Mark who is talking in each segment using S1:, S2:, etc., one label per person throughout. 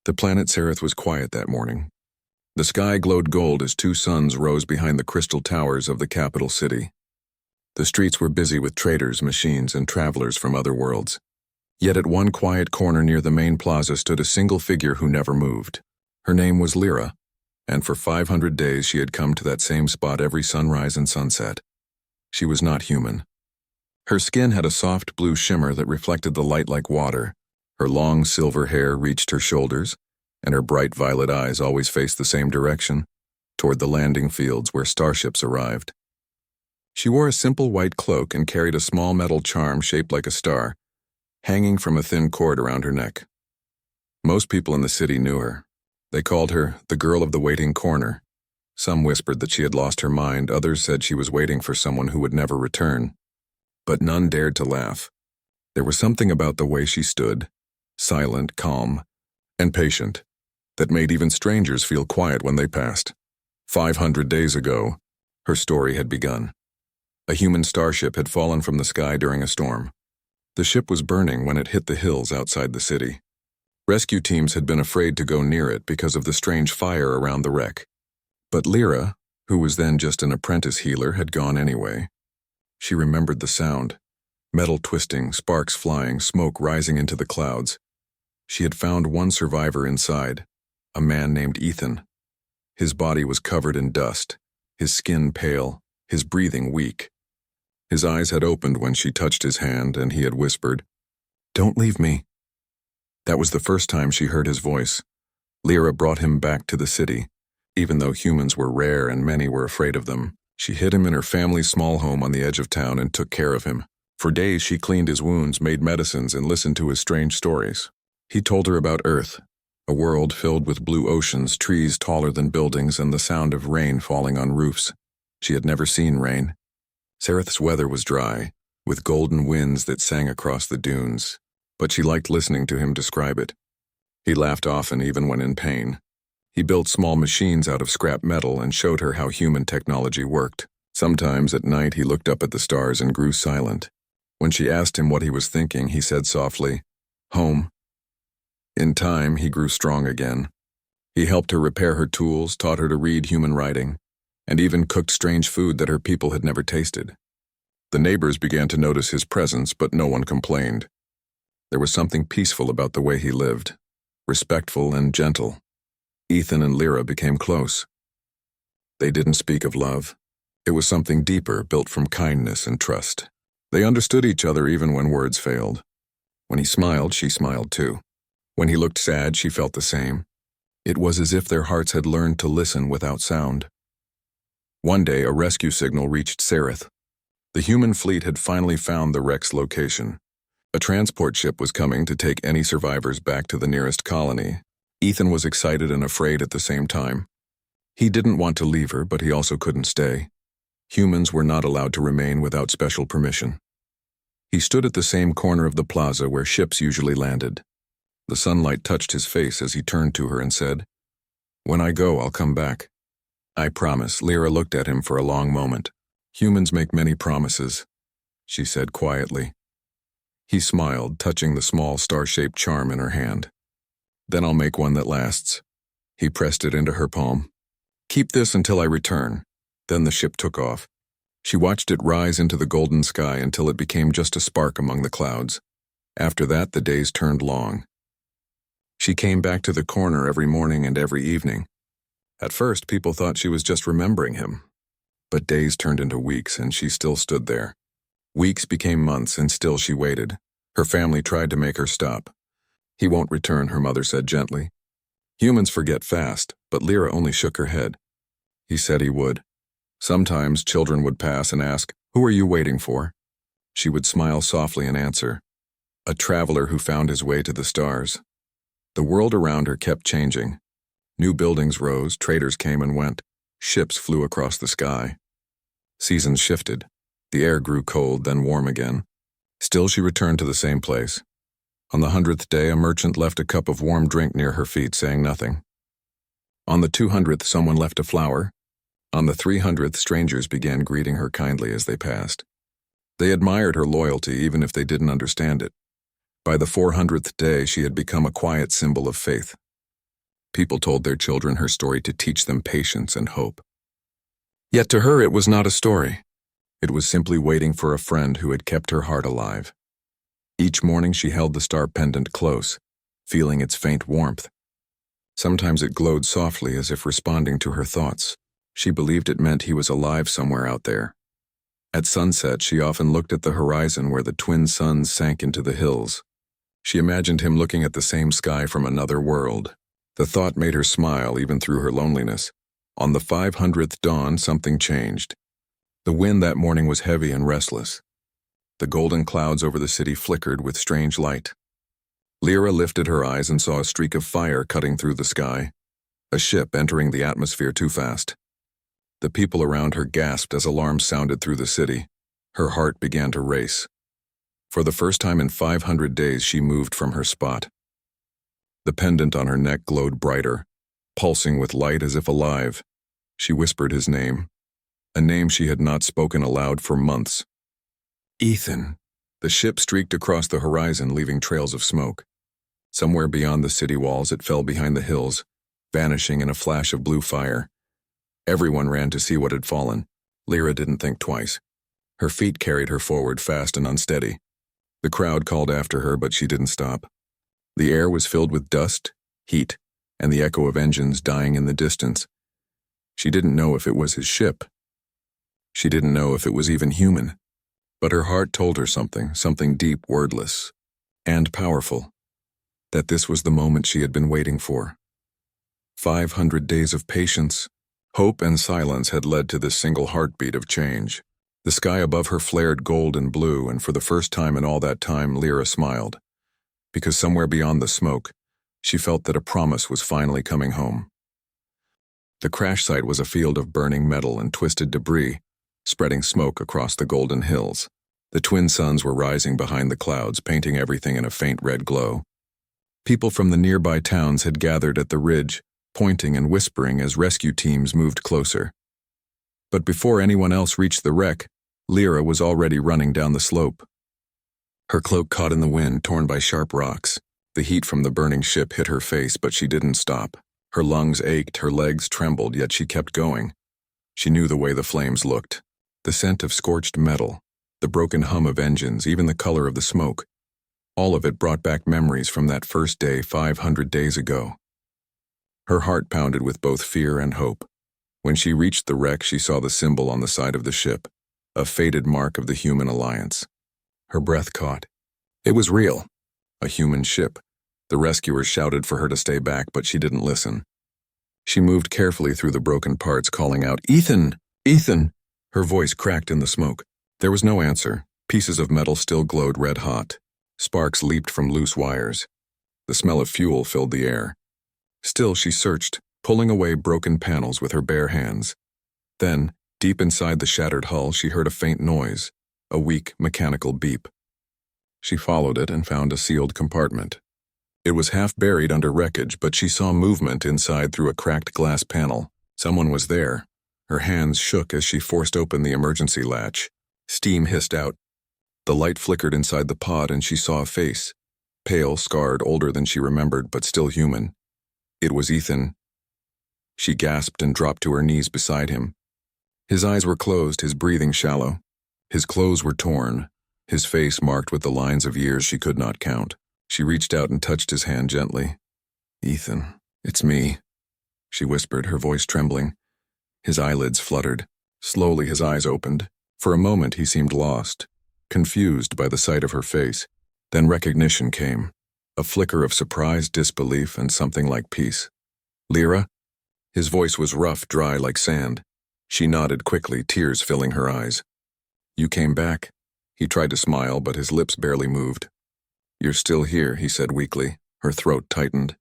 S1: The planet Sereth was quiet that morning. The sky glowed gold as two suns rose behind the crystal towers of the capital city. The streets were busy with traders, machines, and travelers from other worlds. Yet at one quiet corner near the main plaza stood a single figure who never moved. Her name was Lyra, and for 500 days she had come to that same spot every sunrise and sunset. She was not human. Her skin had a soft blue shimmer that reflected the light like water. Her long silver hair reached her shoulders, and her bright violet eyes always faced the same direction, toward the landing fields where starships arrived. She wore a simple white cloak and carried a small metal charm shaped like a star, hanging from a thin cord around her neck. Most people in the city knew her. They called her the girl of the waiting corner. Some whispered that she had lost her mind, others said she was waiting for someone who would never return. But none dared to laugh. There was something about the way she stood, silent, calm, and patient, that made even strangers feel quiet when they passed. 500 days ago, her story had begun. A human starship had fallen from the sky during a storm. The ship was burning when it hit the hills outside the city. Rescue teams had been afraid to go near it because of the strange fire around the wreck. But Lyra, who was then just an apprentice healer, had gone anyway. She remembered the sound. Metal twisting, sparks flying, smoke rising into the clouds. She had found one survivor inside, a man named Ethan. His body was covered in dust, his skin pale, his breathing weak. His eyes had opened when she touched his hand, and he had whispered, "Don't leave me." That was the first time she heard his voice. Lyra brought him back to the city. Even though humans were rare and many were afraid of them, she hid him in her family's small home on the edge of town and took care of him. For days she cleaned his wounds, made medicines, and listened to his strange stories. He told her about Earth, a world filled with blue oceans, trees taller than buildings, and the sound of rain falling on roofs. She had never seen rain. Sereth's weather was dry, with golden winds that sang across the dunes, but she liked listening to him describe it. He laughed often, even when in pain. He built small machines out of scrap metal and showed her how human technology worked. Sometimes at night he looked up at the stars and grew silent. When she asked him what he was thinking, he said softly, "Home." In time, he grew strong again. He helped her repair her tools, taught her to read human writing, and even cooked strange food that her people had never tasted. The neighbors began to notice his presence, but no one complained. There was something peaceful about the way he lived, respectful and gentle. Ethan and Lyra became close. They didn't speak of love. It was something deeper, built from kindness and trust. They understood each other even when words failed. When he smiled, she smiled too. When he looked sad, she felt the same. It was as if their hearts had learned to listen without sound. One day, a rescue signal reached Sereth. The human fleet had finally found the wreck's location. A transport ship was coming to take any survivors back to the nearest colony. Ethan was excited and afraid at the same time. He didn't want to leave her, but he also couldn't stay. Humans were not allowed to remain without special permission. He stood at the same corner of the plaza where ships usually landed. The sunlight touched his face as he turned to her and said, "When I go, I'll come back." "I promise." Lyra looked at him for a long moment. "Humans make many promises," she said quietly. He smiled, touching the small star-shaped charm in her hand. "Then I'll make one that lasts." He pressed it into her palm. "Keep this until I return." Then the ship took off. She watched it rise into the golden sky until it became just a spark among the clouds. After that, the days turned long. She came back to the corner every morning and every evening. At first, people thought she was just remembering him. But days turned into weeks, and she still stood there. Weeks became months, and still she waited. Her family tried to make her stop. "He won't return," her mother said gently. Humans forget fast, but Lyra only shook her head. He said he would. Sometimes children would pass and ask, "Who are you waiting for?" She would smile softly and answer, "A traveler who found his way to the stars." The world around her kept changing. New buildings rose, traders came and went, ships flew across the sky. Seasons shifted. The air grew cold, then warm again. Still she returned to the same place. On the 100th day, a merchant left a cup of warm drink near her feet, saying nothing. On the 200th, someone left a flower. On the 300th, strangers began greeting her kindly as they passed. They admired her loyalty, even if they didn't understand it. By the 400th day, she had become a quiet symbol of faith. People told their children her story to teach them patience and hope. Yet to her it was not a story. It was simply waiting for a friend who had kept her heart alive. Each morning she held the star pendant close, feeling its faint warmth. Sometimes it glowed softly as if responding to her thoughts. She believed it meant he was alive somewhere out there. At sunset, she often looked at the horizon where the twin suns sank into the hills. She imagined him looking at the same sky from another world. The thought made her smile even through her loneliness. On the 500th dawn, something changed. The wind that morning was heavy and restless. The golden clouds over the city flickered with strange light. Lyra lifted her eyes and saw a streak of fire cutting through the sky, a ship entering the atmosphere too fast. The people around her gasped as alarms sounded through the city. Her heart began to race. For the first time in 500 days, she moved from her spot. The pendant on her neck glowed brighter, pulsing with light as if alive. She whispered his name, a name she had not spoken aloud for months. Ethan. The ship streaked across the horizon, leaving trails of smoke. Somewhere beyond the city walls, it fell behind the hills, vanishing in a flash of blue fire. Everyone ran to see what had fallen. Lyra didn't think twice. Her feet carried her forward, fast and unsteady. The crowd called after her, but she didn't stop. The air was filled with dust, heat, and the echo of engines dying in the distance. She didn't know if it was his ship. She didn't know if it was even human. But her heart told her something deep, wordless, and powerful, that this was the moment she had been waiting for. 500 days of patience, hope, and silence had led to this single heartbeat of change. The sky above her flared gold and blue, and for the first time in all that time, Lyra smiled. Because somewhere beyond the smoke, she felt that a promise was finally coming home. The crash site was a field of burning metal and twisted debris, spreading smoke across the golden hills. The twin suns were rising behind the clouds, painting everything in a faint red glow. People from the nearby towns had gathered at the ridge, pointing and whispering as rescue teams moved closer. But before anyone else reached the wreck, Lyra was already running down the slope. Her cloak caught in the wind, torn by sharp rocks. The heat from the burning ship hit her face, but she didn't stop. Her lungs ached, her legs trembled, yet she kept going. She knew the way the flames looked. The scent of scorched metal, the broken hum of engines, even the color of the smoke. All of it brought back memories from that first day 500 days ago. Her heart pounded with both fear and hope. When she reached the wreck, she saw the symbol on the side of the ship, a faded mark of the human alliance. Her breath caught. It was real. A human ship. The rescuers shouted for her to stay back, but she didn't listen. She moved carefully through the broken parts, calling out, "Ethan! Ethan!" Her voice cracked in the smoke. There was no answer. Pieces of metal still glowed red hot. Sparks leaped from loose wires. The smell of fuel filled the air. Still she searched, pulling away broken panels with her bare hands. Then, deep inside the shattered hull, she heard a faint noise, a weak, mechanical beep. She followed it and found a sealed compartment. It was half buried under wreckage, but she saw movement inside through a cracked glass panel. Someone was there. Her hands shook as she forced open the emergency latch. Steam hissed out. The light flickered inside the pod and she saw a face. Pale, scarred, older than she remembered, but still human. It was Ethan. She gasped and dropped to her knees beside him. His eyes were closed, his breathing shallow. His clothes were torn, his face marked with the lines of years she could not count. She reached out and touched his hand gently. "Ethan, it's me," she whispered, her voice trembling. His eyelids fluttered. Slowly his eyes opened. For a moment he seemed lost, confused by the sight of her face. Then recognition came, a flicker of surprise, disbelief, and something like peace. "Lyra?" His voice was rough, dry like sand. She nodded quickly, tears filling her eyes. "You came back." He tried to smile, but his lips barely moved. "You're still here," he said weakly. Her throat tightened.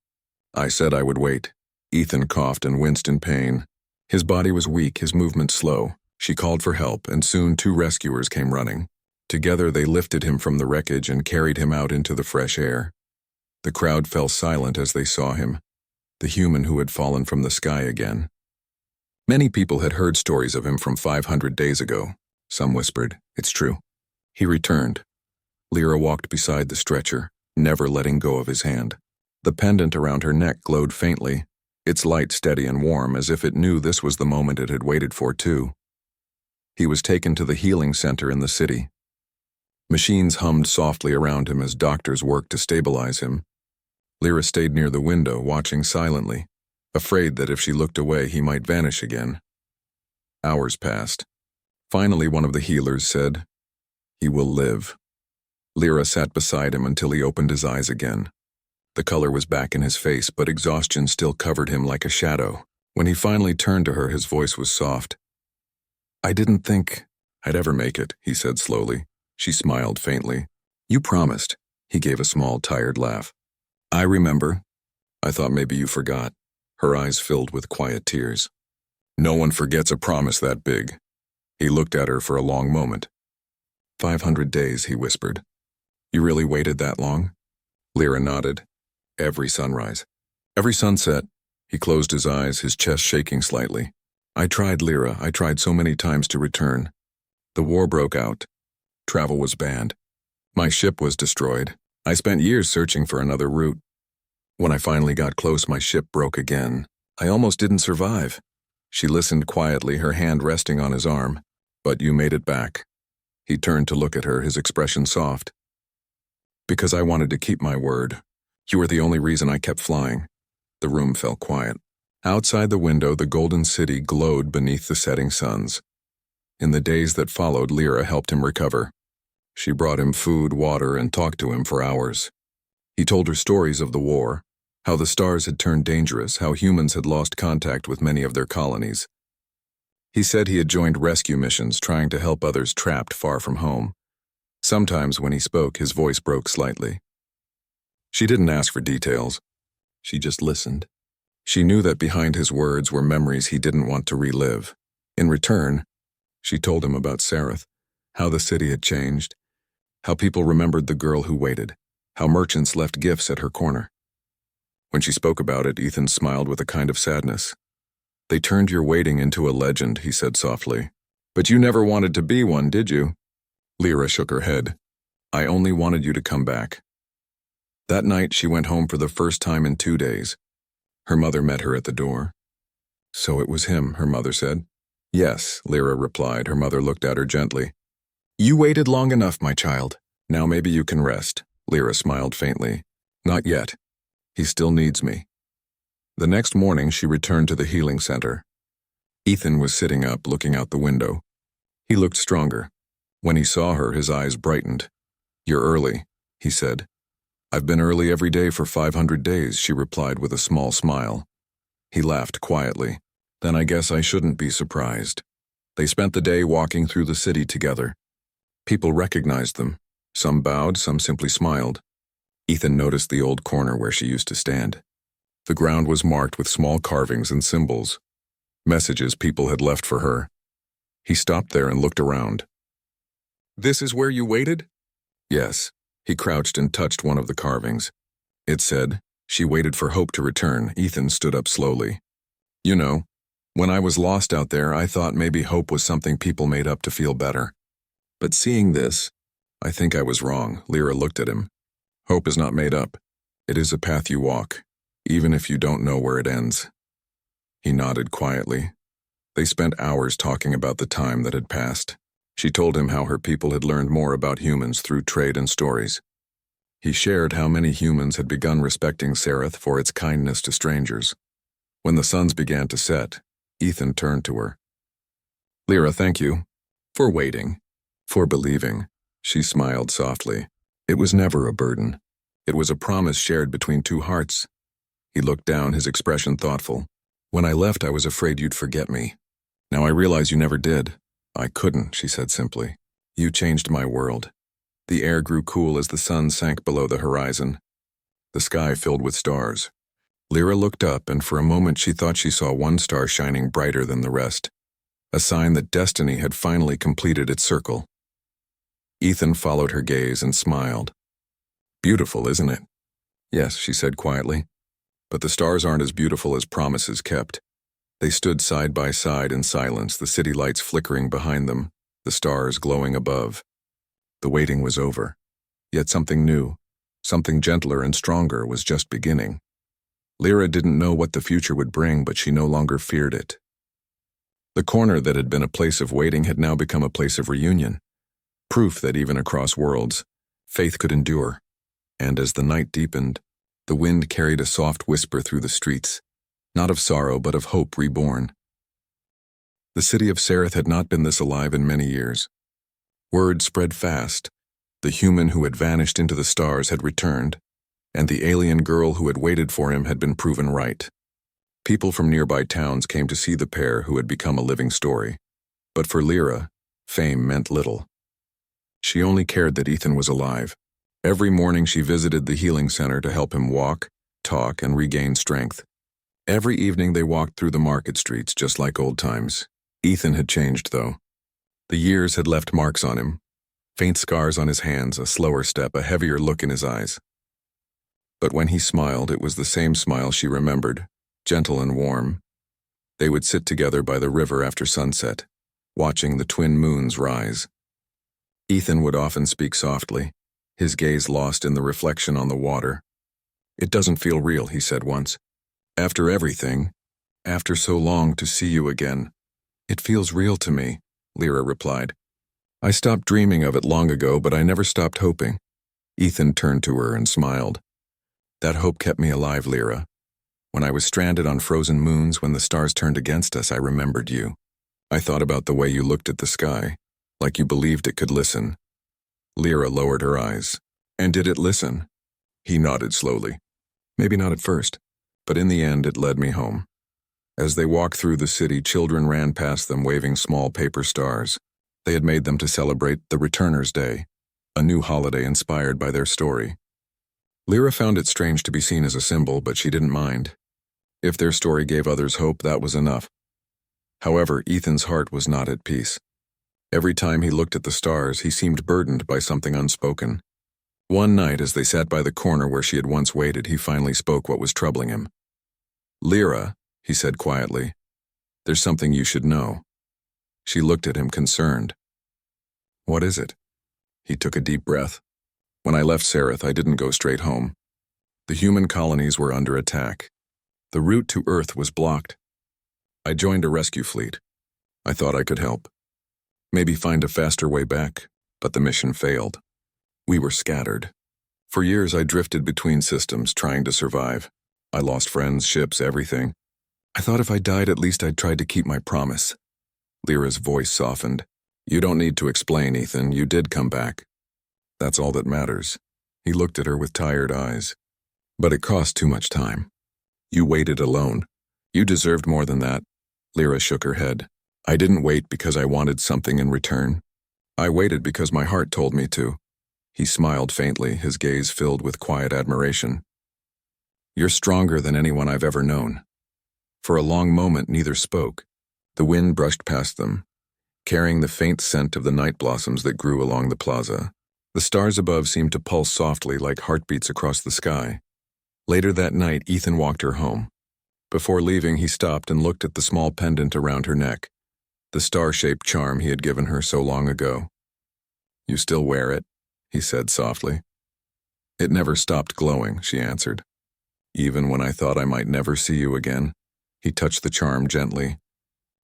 S1: "I said I would wait." Ethan coughed and winced in pain. His body was weak, his movement slow. She called for help, and soon 2 rescuers came running. Together they lifted him from the wreckage and carried him out into the fresh air. The crowd fell silent as they saw him, the human who had fallen from the sky again. Many people had heard stories of him from 500 days ago. Some whispered, "It's true." He returned. Lyra walked beside the stretcher, never letting go of his hand. The pendant around her neck glowed faintly, its light steady and warm, as if it knew this was the moment it had waited for too. He was taken to the healing center in the city. Machines hummed softly around him as doctors worked to stabilize him. Lyra stayed near the window, watching silently, afraid that if she looked away he might vanish again. Hours passed. Finally, one of the healers said, "He will live." Lyra sat beside him until he opened his eyes again. The color was back in his face, but exhaustion still covered him like a shadow. When he finally turned to her, his voice was soft. "I didn't think I'd ever make it," he said slowly. She smiled faintly. "You promised." He gave a small, tired laugh. "I remember. I thought maybe you forgot." Her eyes filled with quiet tears. "No one forgets a promise that big." He looked at her for a long moment. 500 days, he whispered. "You really waited that long?" Lyra nodded. "Every sunrise. Every sunset." He closed his eyes, his chest shaking slightly. "I tried, Lyra. I tried so many times to return. The war broke out. Travel was banned. My ship was destroyed. I spent years searching for another route. When I finally got close, my ship broke again. I almost didn't survive." She listened quietly, her hand resting on his arm. "But you made it back." He turned to look at her, his expression soft. "Because I wanted to keep my word. You were the only reason I kept flying." The room fell quiet. Outside the window, the golden city glowed beneath the setting suns. In the days that followed, Lyra helped him recover. She brought him food, water, and talked to him for hours. He told her stories of the war, how the stars had turned dangerous, how humans had lost contact with many of their colonies. He said he had joined rescue missions, trying to help others trapped far from home. Sometimes when he spoke, his voice broke slightly. She didn't ask for details. She just listened. She knew that behind his words were memories he didn't want to relive. In return, she told him about Sareth, how the city had changed, how people remembered the girl who waited, how merchants left gifts at her corner. When she spoke about it, Ethan smiled with a kind of sadness. "They turned your waiting into a legend," he said softly. "But you never wanted to be one, did you?" Lyra shook her head. "I only wanted you to come back." That night, she went home for the first time in 2 days. Her mother met her at the door. "So it was him," her mother said. "Yes," Lyra replied. Her mother looked at her gently. "You waited long enough, my child. Now maybe you can rest." Lyra smiled faintly. "Not yet. He still needs me." The next morning, she returned to the healing center. Ethan was sitting up, looking out the window. He looked stronger. When he saw her, his eyes brightened. "You're early," he said. "I've been early every day for 500 days, she replied with a small smile. He laughed quietly. "Then I guess I shouldn't be surprised." They spent the day walking through the city together. People recognized them. Some bowed, some simply smiled. Ethan noticed the old corner where she used to stand. The ground was marked with small carvings and symbols, messages people had left for her. He stopped there and looked around. "This is where you waited?" "Yes." He crouched and touched one of the carvings. It said, "She waited for hope to return." Ethan stood up slowly. "You know, when I was lost out there, I thought maybe hope was something people made up to feel better. But seeing this, I think I was wrong." Lyra looked at him. "Hope is not made up. It is a path you walk, even if you don't know where it ends." He nodded quietly. They spent hours talking about the time that had passed. She told him how her people had learned more about humans through trade and stories. He shared how many humans had begun respecting Sareth for its kindness to strangers. When the suns began to set, Ethan turned to her. "Lyra, thank you. For waiting. For believing." She smiled softly. "It was never a burden. It was a promise shared between two hearts." He looked down, his expression thoughtful. "When I left, I was afraid you'd forget me. Now I realize you never did." "I couldn't," she said simply. "You changed my world." The air grew cool as the sun sank below the horizon. The sky filled with stars. Lyra looked up, and for a moment she thought she saw one star shining brighter than the rest, a sign that destiny had finally completed its circle. Ethan followed her gaze and smiled. "Beautiful, isn't it?" "Yes," she said quietly. "But the stars aren't as beautiful as promises kept." They stood side by side in silence, the city lights flickering behind them, the stars glowing above. The waiting was over. Yet something new, something gentler and stronger was just beginning. Lyra didn't know what the future would bring, but she no longer feared it. The corner that had been a place of waiting had now become a place of reunion, proof that even across worlds, faith could endure. And as the night deepened, the wind carried a soft whisper through the streets, not of sorrow but of hope reborn. The city of Sereth had not been this alive in many years. Word spread fast. The human who had vanished into the stars had returned, and the alien girl who had waited for him had been proven right. People from nearby towns came to see the pair who had become a living story. But for Lyra, fame meant little. She only cared that Ethan was alive. Every morning she visited the healing center to help him walk, talk, and regain strength. Every evening they walked through the market streets just like old times. Ethan had changed, though. The years had left marks on him, faint scars on his hands, a slower step, a heavier look in his eyes. But when he smiled, it was the same smile she remembered, gentle and warm. They would sit together by the river after sunset, watching the twin moons rise. Ethan would often speak softly, his gaze lost in the reflection on the water. "It doesn't feel real," he said once. "After everything, after so long, to see you again." "It feels real to me," Lyra replied. "I stopped dreaming of it long ago, but I never stopped hoping." Ethan turned to her and smiled. "That hope kept me alive, Lyra. When I was stranded on frozen moons, when the stars turned against us, I remembered you. I thought about the way you looked at the sky, like you believed it could listen." Lyra lowered her eyes. "And did it listen?" He nodded slowly. "Maybe not at first, but in the end it led me home." As they walked through the city, children ran past them waving small paper stars. They had made them to celebrate the Returner's Day, a new holiday inspired by their story. Lyra found it strange to be seen as a symbol, but she didn't mind. If their story gave others hope, that was enough. However, Ethan's heart was not at peace. Every time he looked at the stars, he seemed burdened by something unspoken. One night, as they sat by the corner where she had once waited, he finally spoke what was troubling him. "Lyra," he said quietly, "there's something you should know." She looked at him concerned. "What is it?" He took a deep breath. "When I left Sereth, I didn't go straight home. The human colonies were under attack. The route to Earth was blocked. I joined a rescue fleet. I thought I could help. Maybe find a faster way back, but the mission failed. We were scattered. For years I drifted between systems, trying to survive. I lost friends, ships, everything. I thought if I died, at least I'd tried to keep my promise." Lyra's voice softened. "You don't need to explain, Ethan. You did come back. That's all that matters." He looked at her with tired eyes. "But it cost too much time. You waited alone. You deserved more than that." Lyra shook her head. "I didn't wait because I wanted something in return. I waited because my heart told me to." He smiled faintly, his gaze filled with quiet admiration. "You're stronger than anyone I've ever known." For a long moment, neither spoke. The wind brushed past them, carrying the faint scent of the night blossoms that grew along the plaza. The stars above seemed to pulse softly like heartbeats across the sky. Later that night, Ethan walked her home. Before leaving, he stopped and looked at the small pendant around her neck, the star-shaped charm he had given her so long ago. "You still wear it?" he said softly. "It never stopped glowing," she answered. "Even when I thought I might never see you again." He touched the charm gently.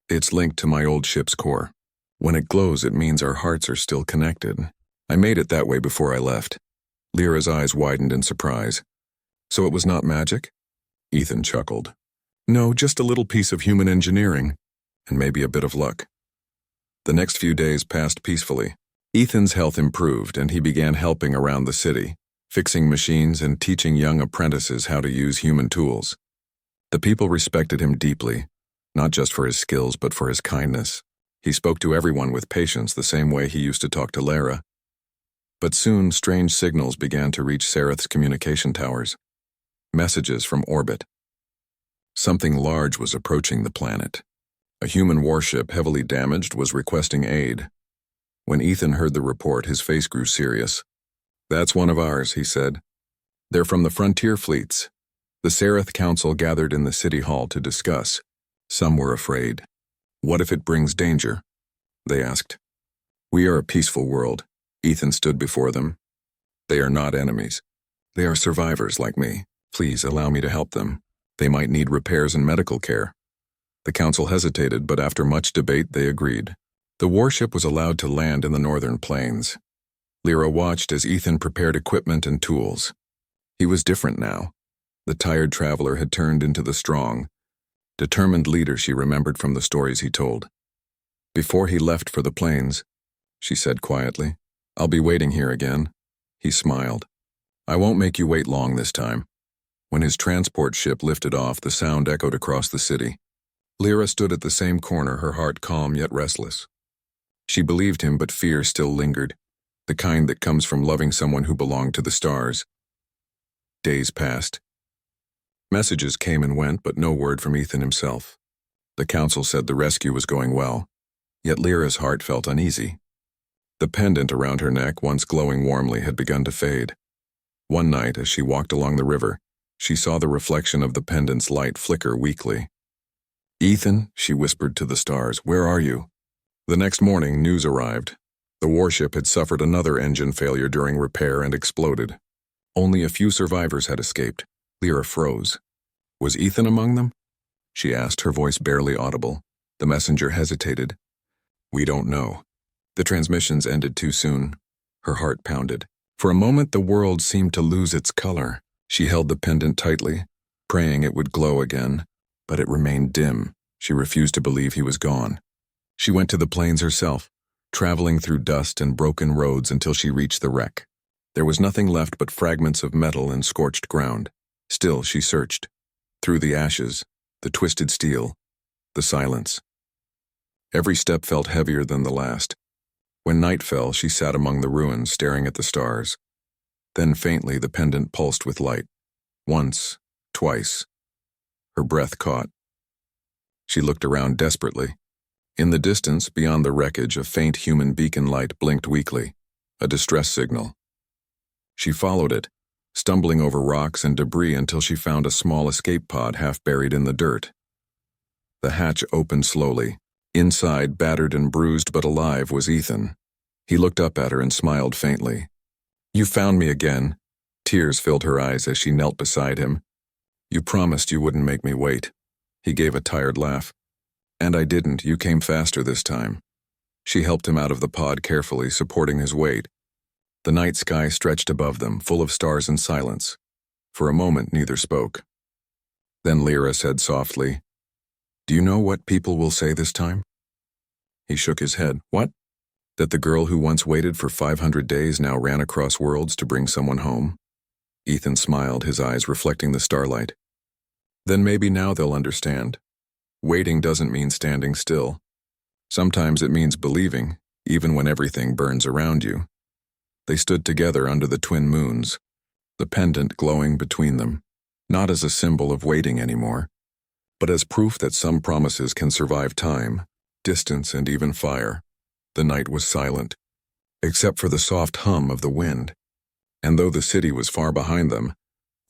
S1: "It's linked to my old ship's core. When it glows, it means our hearts are still connected. I made it that way before I left." Lyra's eyes widened in surprise. "So it was not magic?" Ethan chuckled. "No, just a little piece of human engineering, and maybe a bit of luck." The next few days passed peacefully. Ethan's health improved, and he began helping around the city, fixing machines and teaching young apprentices how to use human tools. The people respected him deeply, not just for his skills but for his kindness. He spoke to everyone with patience, the same way he used to talk to Lyra. But soon, strange signals began to reach Sereth's communication towers. Messages from orbit. Something large was approaching the planet. A human warship, heavily damaged, was requesting aid. When Ethan heard the report, his face grew serious. "That's one of ours," he said. "They're from the frontier fleets." The Sereth Council gathered in the city hall to discuss. Some were afraid. "What if it brings danger?" they asked. "We are a peaceful world." Ethan stood before them. "They are not enemies. They are survivors like me. Please allow me to help them." They might need repairs and medical care. The council hesitated, but after much debate, they agreed. The warship was allowed to land in the northern plains. Lyra watched as Ethan prepared equipment and tools. He was different now. The tired traveler had turned into the strong, determined leader she remembered from the stories he told. Before he left for the plains, she said quietly, "I'll be waiting here again." He smiled. "I won't make you wait long this time." When his transport ship lifted off, the sound echoed across the city. Lyra stood at the same corner, her heart calm yet restless. She believed him, but fear still lingered, the kind that comes from loving someone who belonged to the stars. Days passed. Messages came and went, but no word from Ethan himself. The council said the rescue was going well, yet Lyra's heart felt uneasy. The pendant around her neck, once glowing warmly, had begun to fade. One night, as she walked along the river, she saw the reflection of the pendant's light flicker weakly. "Ethan," she whispered to the stars, "where are you?" The next morning, news arrived. The warship had suffered another engine failure during repair and exploded. Only a few survivors had escaped. Lyra froze. Was Ethan among them? She asked, her voice barely audible. The messenger hesitated. "We don't know." The transmissions ended too soon. Her heart pounded. For a moment, the world seemed to lose its color. She held the pendant tightly, praying it would glow again, but it remained dim. She refused to believe he was gone. She went to the plains herself, traveling through dust and broken roads until she reached the wreck. There was nothing left but fragments of metal and scorched ground. Still, she searched. Through the ashes, the twisted steel, the silence. Every step felt heavier than the last. When night fell, she sat among the ruins, staring at the stars. Then faintly, the pendant pulsed with light. Once, twice. Her breath caught. She looked around desperately. In the distance, beyond the wreckage, a faint human beacon light blinked weakly, a distress signal. She followed it, stumbling over rocks and debris until she found a small escape pod half buried in the dirt. The hatch opened slowly. Inside, battered and bruised but alive, was Ethan. He looked up at her and smiled faintly. "You found me again." Tears filled her eyes as she knelt beside him. "You promised you wouldn't make me wait." He gave a tired laugh. "And I didn't. You came faster this time." She helped him out of the pod carefully, supporting his weight. The night sky stretched above them, full of stars and silence. For a moment, neither spoke. Then Lyra said softly, "Do you know what people will say this time?" He shook his head. "What?" "That the girl who once waited for 500 days now ran across worlds to bring someone home." Ethan smiled, his eyes reflecting the starlight. "Then maybe now they'll understand. Waiting doesn't mean standing still. Sometimes it means believing, even when everything burns around you." They stood together under the twin moons, the pendant glowing between them, not as a symbol of waiting anymore, but as proof that some promises can survive time, distance, and even fire. The night was silent, except for the soft hum of the wind. And though the city was far behind them,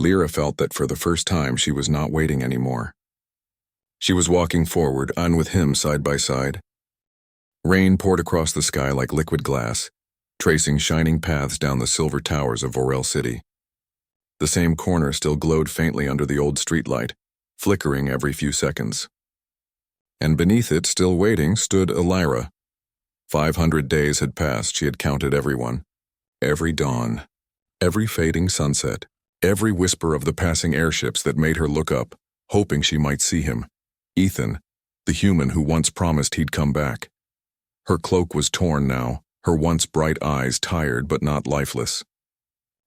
S1: Lyra felt that for the first time she was not waiting anymore. She was walking forward, on with him side by side. Rain poured across the sky like liquid glass, tracing shining paths down the silver towers of Vorel City. The same corner still glowed faintly under the old streetlight, flickering every few seconds. And beneath it, still waiting, stood Elira. 500 days had passed. She had counted everyone. Every dawn, every fading sunset, every whisper of the passing airships that made her look up, hoping she might see him. Ethan, the human who once promised he'd come back. Her cloak was torn now, her once bright eyes tired but not lifeless.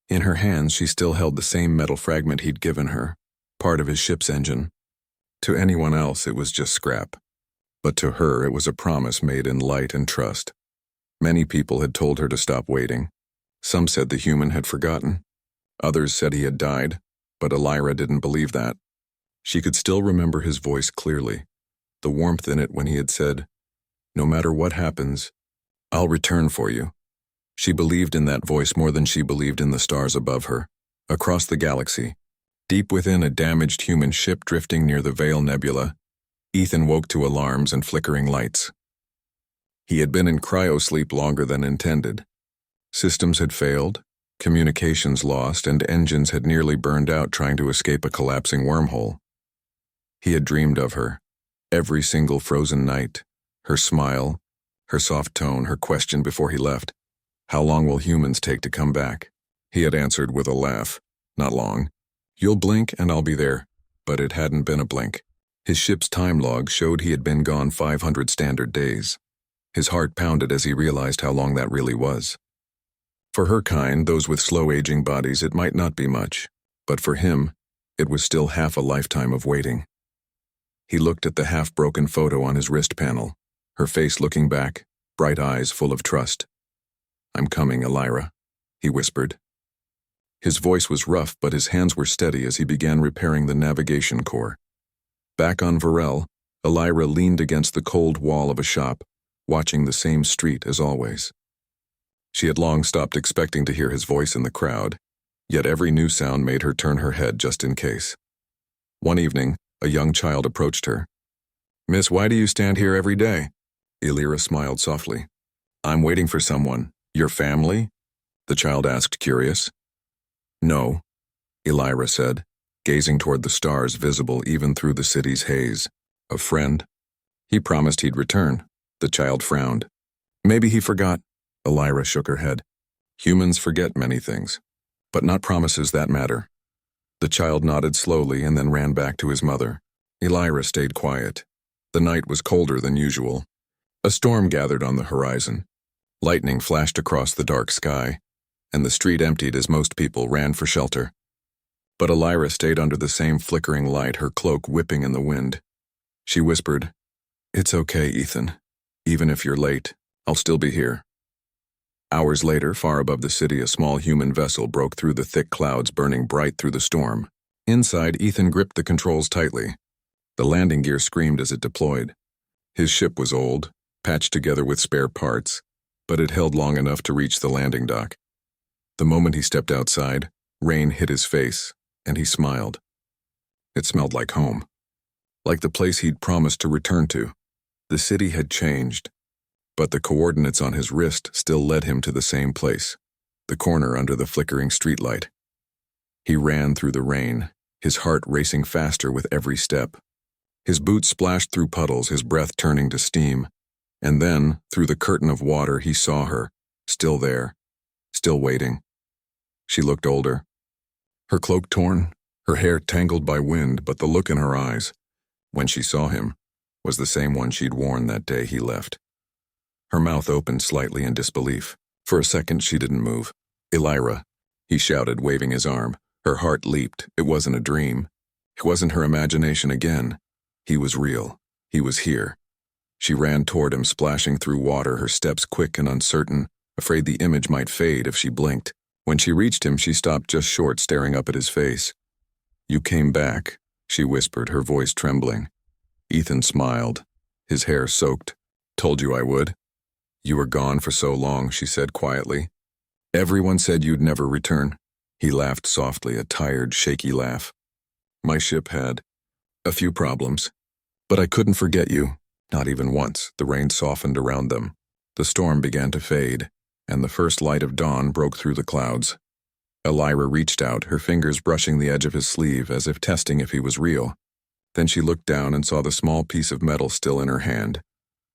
S1: In her hands she still held the same metal fragment he'd given her, part of his ship's engine. To anyone else it was just scrap, but to her it was a promise made in light and trust. Many people had told her to stop waiting. Some said the human had forgotten. Others said he had died, but Elira didn't believe that. She could still remember his voice clearly, the warmth in it when he had said, "No matter what happens, I'll return for you." She believed in that voice more than she believed in the stars above her. Across the galaxy, deep within a damaged human ship drifting near the Veil Nebula, Ethan woke to alarms and flickering lights. He had been in cryosleep longer than intended. Systems had failed, communications lost, and engines had nearly burned out trying to escape a collapsing wormhole. He had dreamed of her. Every single frozen night. Her smile, her soft tone, her question before he left. How long will humans take to come back? He had answered with a laugh. Not long. You'll blink and I'll be there. But it hadn't been a blink. His ship's time log showed he had been gone 500 standard days. His heart pounded as he realized how long that really was. For her kind, those with slow-aging bodies, it might not be much. But for him, it was still half a lifetime of waiting. He looked at the half-broken photo on his wrist panel, her face looking back, bright eyes full of trust. "I'm coming, Elira," he whispered. His voice was rough, but his hands were steady as he began repairing the navigation core. Back on Varel, Elira leaned against the cold wall of a shop, watching the same street as always. She had long stopped expecting to hear his voice in the crowd, yet every new sound made her turn her head just in case. One evening, a young child approached her. "Miss, why do you stand here every day?" Elira smiled softly. "I'm waiting for someone. Your family?" the child asked, curious. "No," Elira said, gazing toward the stars visible even through the city's haze. "A friend. He promised he'd return." The child frowned. "Maybe he forgot." Elira shook her head. "Humans forget many things, but not promises that matter." The child nodded slowly and then ran back to his mother. Elira stayed quiet. The night was colder than usual. A storm gathered on the horizon. Lightning flashed across the dark sky, and the street emptied as most people ran for shelter. But Elira stayed under the same flickering light, her cloak whipping in the wind. She whispered, "It's okay, Ethan. Even if you're late, I'll still be here." Hours later, far above the city, a small human vessel broke through the thick clouds, burning bright through the storm. Inside, Ethan gripped the controls tightly. The landing gear screamed as it deployed. His ship was old, patched together with spare parts, but it held long enough to reach the landing dock. The moment he stepped outside, rain hit his face, and he smiled. It smelled like home, like the place he'd promised to return to. The city had changed, but the coordinates on his wrist still led him to the same place, the corner under the flickering streetlight. He ran through the rain, his heart racing faster with every step. His boots splashed through puddles, his breath turning to steam. And then, through the curtain of water, he saw her, still there, still waiting. She looked older. Her cloak torn, her hair tangled by wind, but the look in her eyes, when she saw him, was the same one she'd worn that day he left. Her mouth opened slightly in disbelief. For a second, she didn't move. "Elira," he shouted, waving his arm. Her heart leaped. It wasn't a dream. It wasn't her imagination again. He was real. He was here. She ran toward him, splashing through water, her steps quick and uncertain, afraid the image might fade if she blinked. When she reached him, she stopped just short, staring up at his face. "You came back," she whispered, her voice trembling. Ethan smiled, his hair soaked. "Told you I would." "You were gone for so long," she said quietly. "Everyone said you'd never return." He laughed softly, a tired, shaky laugh. "My ship had a few problems, but I couldn't forget you. Not even once." The rain softened around them. The storm began to fade, and the first light of dawn broke through the clouds. Elira reached out, her fingers brushing the edge of his sleeve as if testing if he was real. Then she looked down and saw the small piece of metal still in her hand,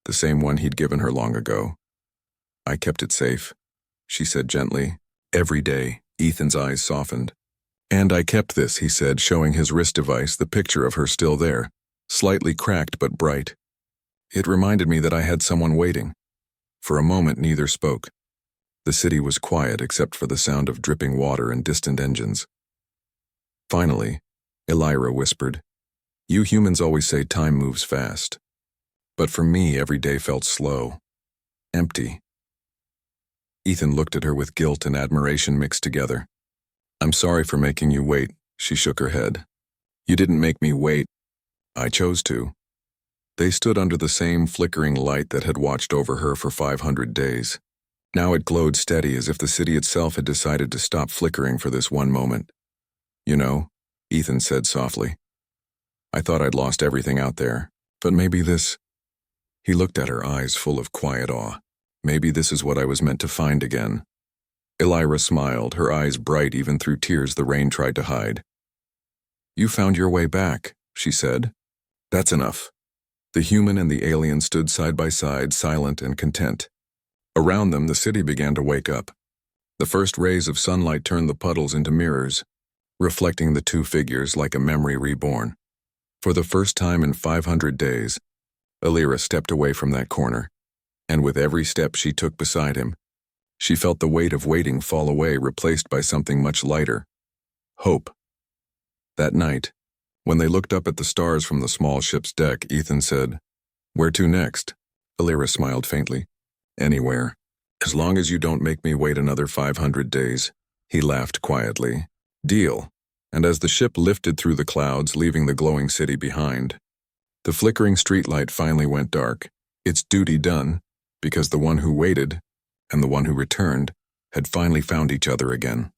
S1: the same one he'd given her long ago. "I kept it safe," she said gently. "Every day." Ethan's eyes softened. "And I kept this," he said, showing his wrist device, the picture of her still there, slightly cracked but bright. "It reminded me that I had someone waiting." For a moment, neither spoke. The city was quiet except for the sound of dripping water and distant engines. Finally, Elira whispered, "You humans always say time moves fast. But for me, every day felt slow. Empty." Ethan looked at her with guilt and admiration mixed together. "I'm sorry for making you wait," she shook her head. "You didn't make me wait. I chose to." They stood under the same flickering light that had watched over her for 500 days. Now it glowed steady, as if the city itself had decided to stop flickering for this one moment. "You know," Ethan said softly, "I thought I'd lost everything out there, but maybe this—" He looked at her, eyes full of quiet awe. "Maybe this is what I was meant to find again." Elira smiled, her eyes bright even through tears the rain tried to hide. "You found your way back," she said. That's enough. The human and the alien stood side by side, silent and content. Around them, the city began to wake up. The first rays of sunlight turned the puddles into mirrors, reflecting the two figures like a memory reborn. For the first time in 500 days, Alira stepped away from that corner, and with every step she took beside him, she felt the weight of waiting fall away, replaced by something much lighter: hope. That night, when they looked up at the stars from the small ship's deck, Ethan said, "Where to next?" Alira smiled faintly. "Anywhere. As long as you don't make me wait another 500 days." He laughed quietly. "Deal." And as the ship lifted through the clouds, leaving the glowing city behind, the flickering streetlight finally went dark, its duty done, because the one who waited and the one who returned had finally found each other again.